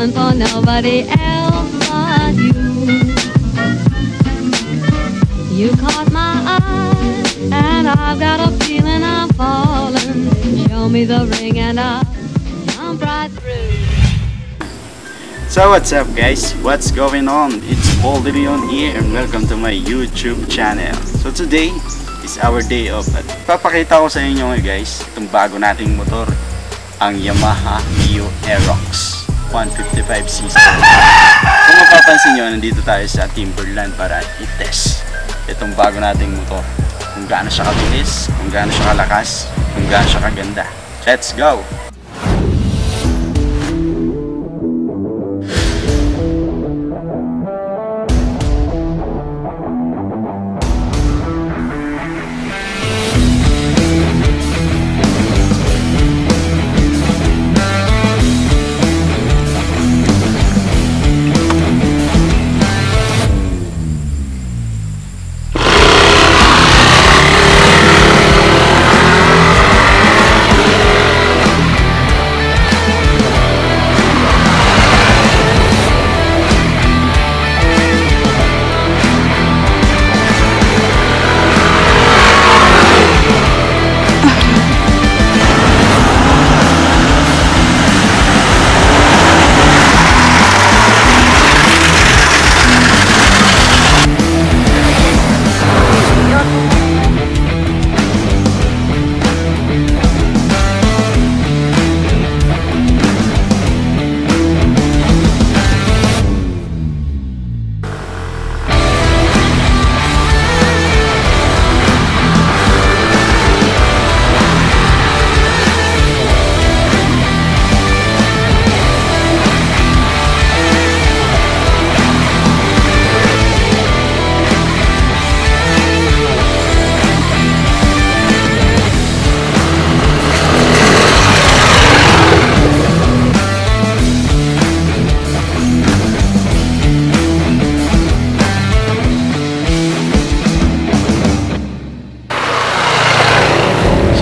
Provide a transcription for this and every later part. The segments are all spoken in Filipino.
falling for nobody else but you. You caught my eye, and I've got a feeling I'm falling. Show me the ring and I'll jump right through. So what's up guys? What's going on? It's Paul Leon here and welcome to my YouTube channel. So today is our day off at papakita ko sa inyo guys itong bago nating motor, ang YAMAHA MIO AEROX 155cc. Kung mapapansin nyo, nandito tayo sa Timberland para i-test itong bago nating motor, kung gaano siya kabilis, kung gaano siya kalakas, kung gaano siya kaganda. Let's go!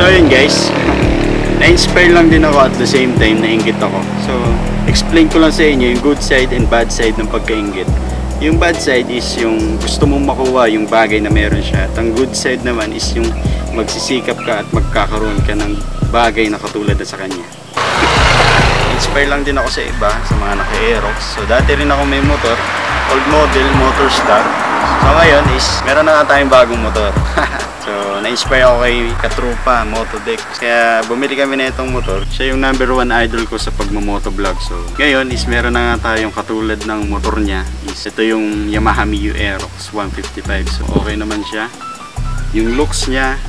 So yun guys, na-inspire lang din ako at the same time nainggit ako. So explain ko lang sa inyo yung good side and bad side ng pagkainggit. Yung bad side is yung gusto mong makuha yung bagay na meron siya, at ang good side naman is yung magsisikap ka at magkakaroon ka ng bagay na katulad na sa kanya. Inspire lang din ako sa iba, sa mga naka-Aerox. So dati rin ako may motor, old model, motor stock. So ngayon is meron na nga tayong bagong motor. So na-inspire ako kay Katrupa, Motodeck. Kaya bumili kami na itong motor. Siya yung number 1 idol ko sa pagmamotovlog. So ngayon is meron na nga tayong katulad ng motor niya. Ito yung YAMAHA MIO AEROX 155. So okay naman siya. Yung looks niya,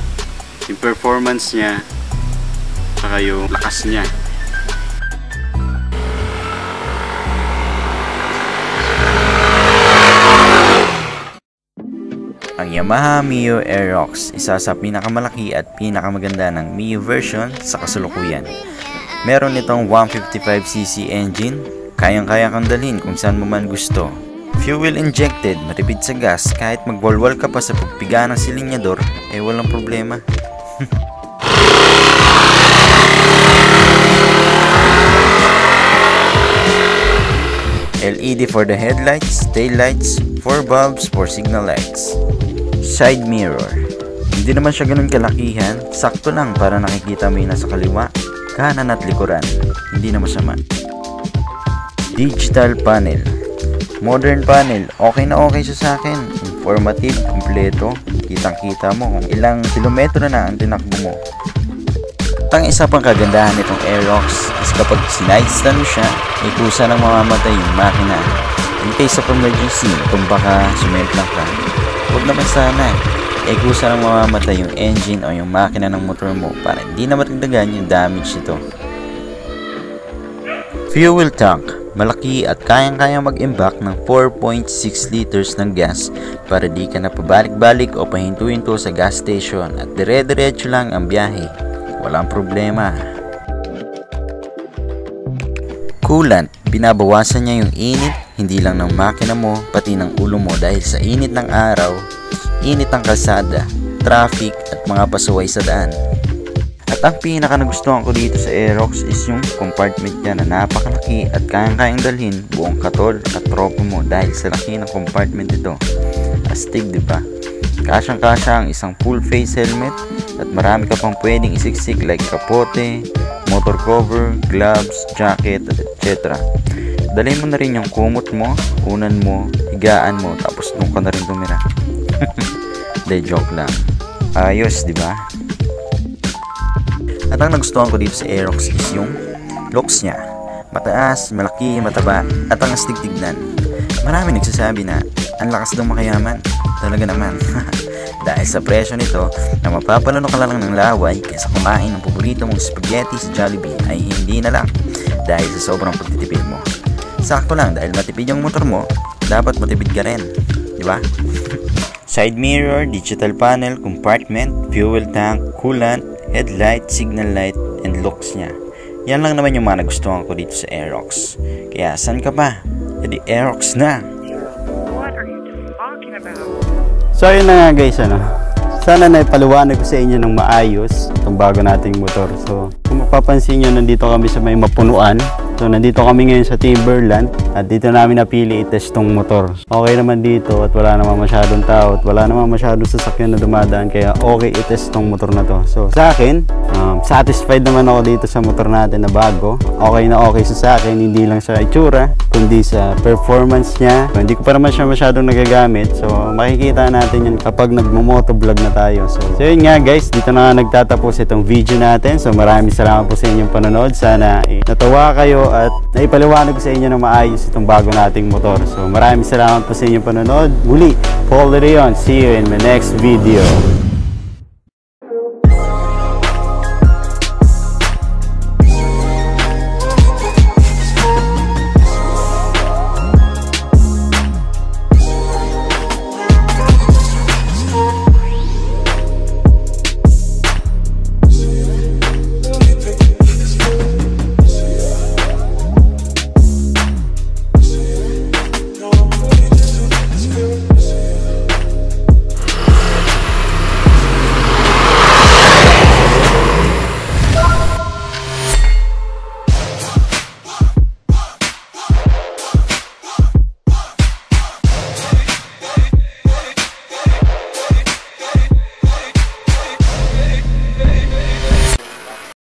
yung performance niya, saka yung lakas niya. Ang YAMAHA MIO AEROX, isa sa pinakamalaki at pinakamaganda ng MIO version sa kasalukuyan. Meron itong 155cc engine, kayang-kaya kang dalhin kung saan mo man gusto. Fuel injected, matipid sa gas, kahit magwalwal ka pa sa pagpiga ng silinyador, walang problema. LED for the headlights, taillights, 4 bulbs for signal lights. Side mirror. Hindi naman siya ganun kalakihan, sakto lang para nakikita mo yung nasa kaliwa, kanan at likuran. Hindi na masama. Digital panel. Modern panel, okay na okay siya sa akin. Informative, kompleto, kitang-kita mo kung ilang kilometro na ang tinakbo mo. Ang isa pang kagandahan nitong AEROX is kapag sinide-stand mo siya, kusa nang mamamatay yung makina. In case of emergency, kung baka sumemplang ka, huwag naman sana. Kusa nang mamamatay yung engine o yung makina ng motor mo para hindi na matagdagan yung damage nito. Fuel tank, malaki at kayang-kayang mag-imbak ng 4.6 liters ng gas para di ka na pabalik-balik o pahinto-hinto sa gas station at dire-diretso lang ang biyahe. Walang problema. Coolant, binabawasan niya yung init, hindi lang ng makina mo, pati ng ulo mo dahil sa init ng araw, init ng kalsada, traffic at mga pasaway sa daan. At At ang pinaka nagustuhan ko dito sa Aerox is yung compartment niya na napakalaki at kayang-kayang dalhin buong katol at tropa mo dahil sa laki ng compartment ito. Astig, diba? Kasyang-kasya ang isang full face helmet at marami ka pang pwedeng isiksik like kapote, motor cover, gloves, jacket, etc. Dalhin mo na rin yung kumot mo, unan mo, higaan mo, tapos doon ka na rin tumira. De joke lang. Ayos, di ba? At ang nagustuhan ko dito sa Aerox is yung looks niya. Mataas, malaki, mataba, at ang astig tignan. Marami nagsasabi na ang lakas daw makayaman. Talaga naman. Dahil sa presyo nito na mapapalano ka lang ng laway kaysa kumain ng paborito mong spaghetti sa Jollibee ay hindi na lang dahil sa sobrang pagtitipid mo. Sakto lang dahil matipid yung motor mo, dapat matipid ka rin, di ba? Side mirror, digital panel, compartment, fuel tank, coolant, headlight, signal light, and looks niya. Yan lang naman yung mga nagustuhan ko dito sa Aerox. Kaya saan ka pa? E di Aerox na! So ayun na nga guys, sana naipaliwanag ko sa inyo ng maayos itong bago nating motor. So kung mapapansin nyo, nandito kami sa may mapunuan. So nandito kami ngayon sa Timberland at dito namin napili i-test tong motor. Okay naman dito at wala naman masyadong tao at wala naman masyadong sasakyan na dumadaan, kaya okay i-test tong motor na to. So sa akin, satisfied naman ako dito sa motor natin na bago. Okay na okay sa akin, hindi lang sa itsura kundi sa performance niya. So, hindi ko pa naman siya masyadong nagagamit, so makikita natin yan kapag nagmo-motovlog na tayo. So yun nga guys, dito na nga nagtatapos itong video natin. So maraming salamat po sa inyong panonood. Sana natawa kayo at naipaliwanag ko sa inyo na maayos itong bago nating motor. So maraming salamat po sa inyong panonood. Muli, Paul Leon. See you in my next video.